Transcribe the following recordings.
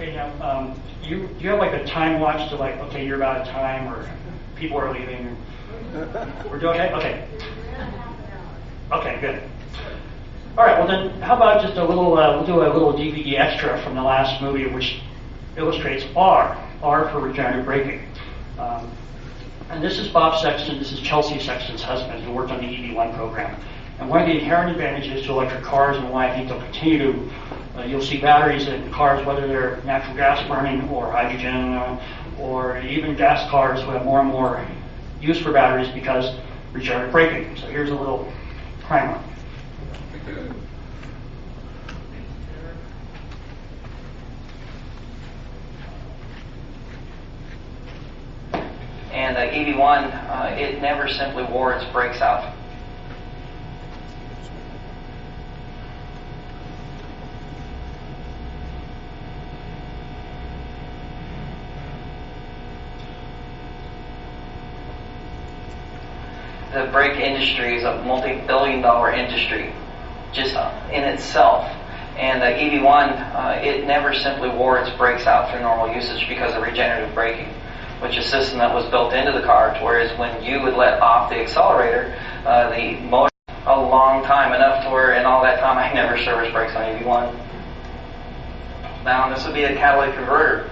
Okay, now, do you have like a time watch to like, okay, you're about time, or people are leaving? We're doing okay? Okay. Okay, good. All right, well then, how about just a little, we'll do a little DVD extra from the last movie, which illustrates R for regenerative braking. And this is Bob Sexton, this is Chelsea Sexton's husband, who worked on the EV1 program. And one of the inherent advantages to electric cars, and why I think they'll continue to, you'll see batteries in cars, whether they're natural gas burning or hydrogen, or even gas cars will have more and more use for batteries because regenerative braking. So here's a little primer. And EV1, it never simply wore its brakes out. The brake industry is a multi-billion-dollar industry just in itself. And the EV1, it never simply wore its brakes out through normal usage because of regenerative braking, which is a system that was built into the car, whereas when you would let off the accelerator, the motor a long time, enough to where in all that time I never serviced brakes on EV1. Now this would be a catalytic converter.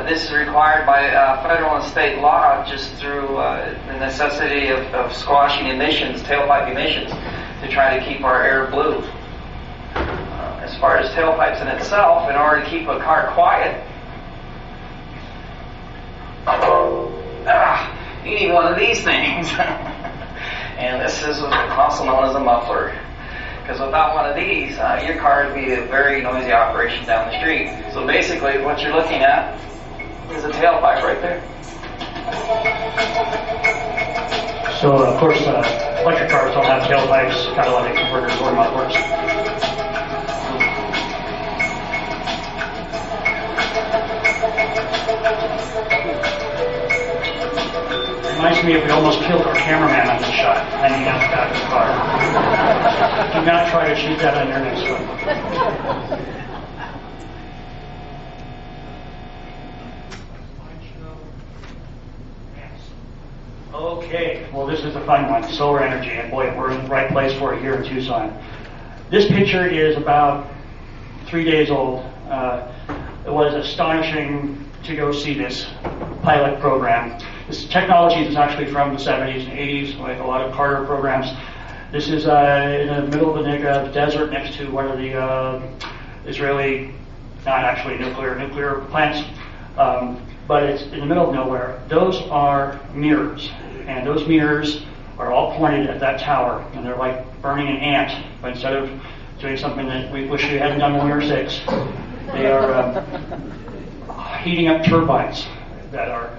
This is required by federal and state law just through the necessity of squashing emissions, tailpipe emissions, to try to keep our air blue. As far as tailpipes in itself, in order to keep a car quiet, you need one of these things. And this is also known as a muffler. Because without one of these, your car would be a very noisy operation down the street. So basically what you're looking at is a tailpipe right there. So of course, electric cars don't have tailpipes, catalytic converters, or mufflers. Reminds me if we almost killed our cameraman on this shot, hanging out the back of the car. Do not try to shoot that on your next one. Okay, well this is the fun one, solar energy, and boy, we're in the right place for it here in Tucson. This picture is about 3 days old. It was astonishing to go see this pilot program. This technology is actually from the 70s and 80s, like a lot of Carter programs. This is in the middle of the Negev desert next to one of the Israeli, not actually nuclear plants, but it's in the middle of nowhere. Those are mirrors, and those mirrors are all pointed at that tower, and they're like burning an ant, but instead of doing something that we wish we hadn't done when we were 6, they are heating up turbines that are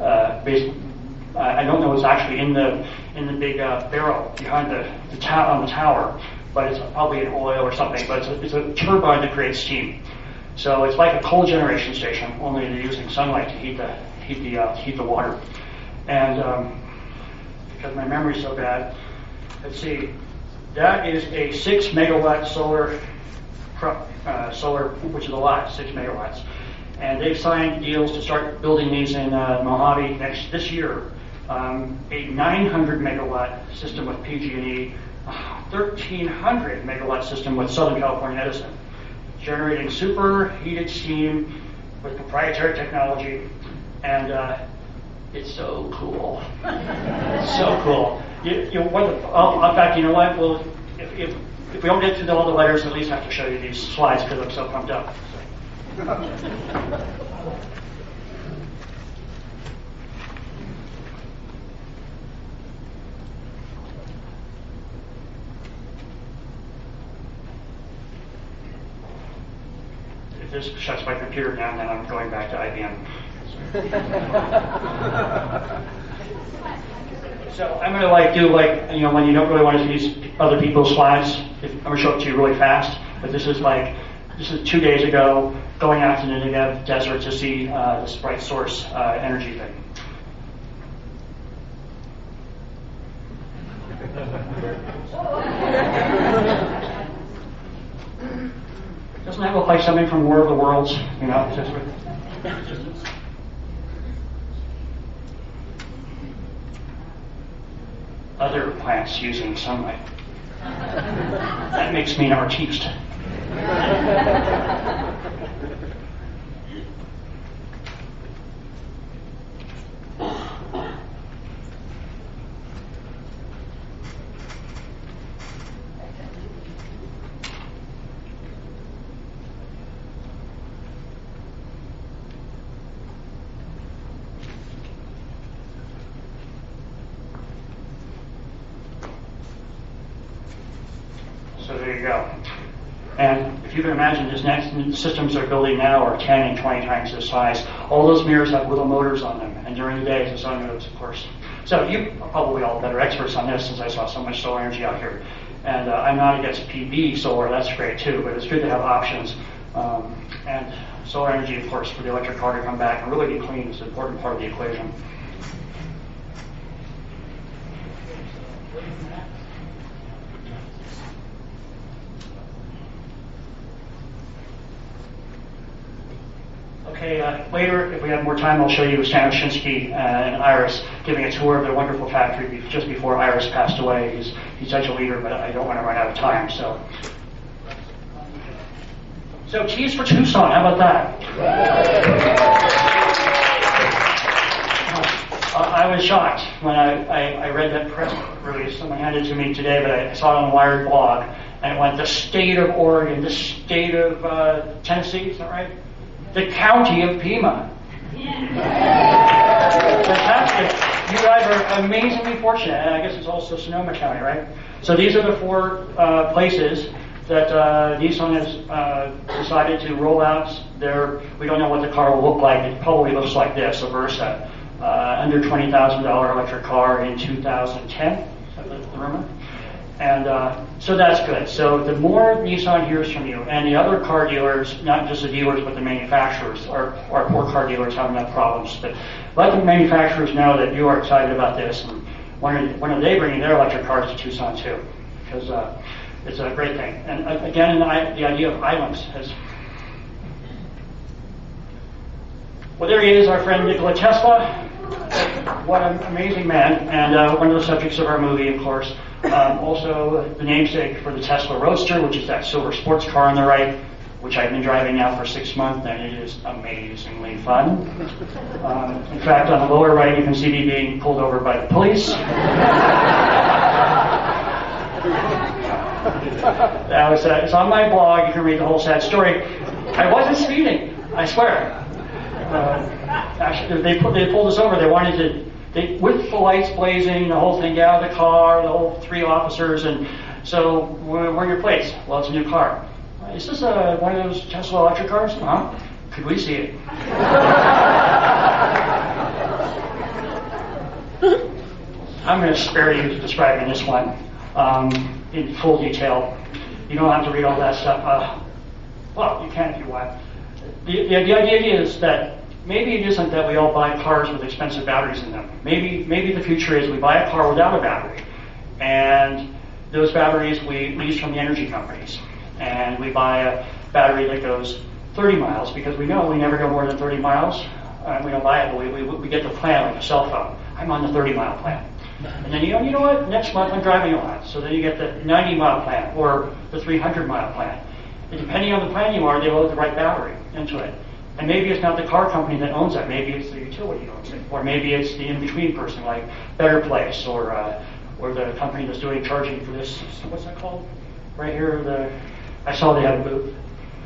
I don't know what's actually in the big barrel behind on the tower, but it's probably an oil or something. But it's a turbine that creates steam. So it's like a coal generation station, only they're using sunlight to heat the water. And because my memory's so bad, let's see, that is a 6 megawatt solar, which is a lot, 6 megawatts. And they've signed deals to start building these in Mojave this year. A 900 megawatt system with PG&E, 1,300 megawatt system with Southern California Edison, generating superheated steam with proprietary technology, and it's so cool. It's so cool. In fact, you know what? Well, if we don't get through all the letters, at least I have to show you these slides because I'm so pumped up. If this shuts my computer down, then I'm going back to IBM. So I'm going to do when you don't really want to use other people's slides, I'm going to show it to you really fast. But this is 2 days ago, going out to the Negev desert to see this bright source energy thing. Doesn't that look like something from War of the Worlds, you know. Other plants using sunlight. That makes me an artiste. So there you go. And if you can imagine, these next systems they're building now are 10 and 20 times this size. All those mirrors have little motors on them, and during the day, as the sun moves, of course. So you are probably all better experts on this, since I saw so much solar energy out here. And I'm not against PV solar, that's great too, but it's good to have options. And solar energy, of course, for the electric car to come back and really be clean is an important part of the equation. Okay, later, if we have more time, I'll show you Stanishinsky and Iris giving a tour of their wonderful factory just before Iris passed away. He's such a leader, but I don't want to run out of time. So T's for Tucson, how about that? I was shocked when I read that press release. Someone handed it to me today, but I saw it on the Wired blog, and it went the state of Oregon, the state of Tennessee, is that right? The county of Pima. Fantastic. You guys are amazingly fortunate, and I guess it's also Sonoma County, right? So these are the four places that Nissan has decided to roll out their, we don't know what the car will look like, it probably looks like this, a Versa, under $20,000 electric car in 2010, is that the rumor? And so that's good. So the more Nissan hears from you, and the other car dealers, not just the dealers, but the manufacturers, our poor car dealers have enough problems, but let the manufacturers know that you are excited about this, and when are they bringing their electric cars to Tucson too? Because it's a great thing. And again, the idea of islands has... Well, there he is, our friend Nikola Tesla. What an amazing man, and one of the subjects of our movie, of course. Also, the namesake for the Tesla Roadster, which is that silver sports car on the right, which I've been driving now for 6 months, and it is amazingly fun. In fact, on the lower right, you can see me being pulled over by the police. It's on my blog. You can read the whole sad story. I wasn't speeding, I swear. Actually, they pulled us over. They wanted to. With the lights blazing, the whole thing, get out of the car, the whole 3 officers, and so, where are your plates? Well, it's a new car. Is this one of those Tesla electric cars? Huh? Could we see it? I'm going to spare you describing this one in full detail. You don't have to read all that stuff. Well, you can if you want. The idea is that maybe it isn't that we all buy cars with expensive batteries in them. Maybe the future is we buy a car without a battery, and those batteries we lease from the energy companies, and we buy a battery that goes 30 miles because we know we never go more than 30 miles. We don't buy it, but we get the plan like a cell phone. I'm on the 30-mile plan. And then you know what? Next month I'm driving a lot. So then you get the 90-mile plan or the 300-mile plan. And depending on the plan you are, they load the right battery into it. And maybe it's not the car company that owns it. Maybe it's the utility that owns it. Or maybe it's the in-between person like Better Place or the company that's doing charging for this. What's that called? Right here, I saw they had a booth.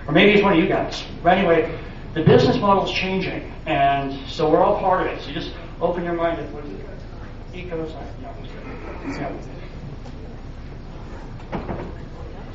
Or maybe it's one of you guys. But anyway, the business model is changing. And so we're all part of it. So just open your mind to what is it? Ecos? No.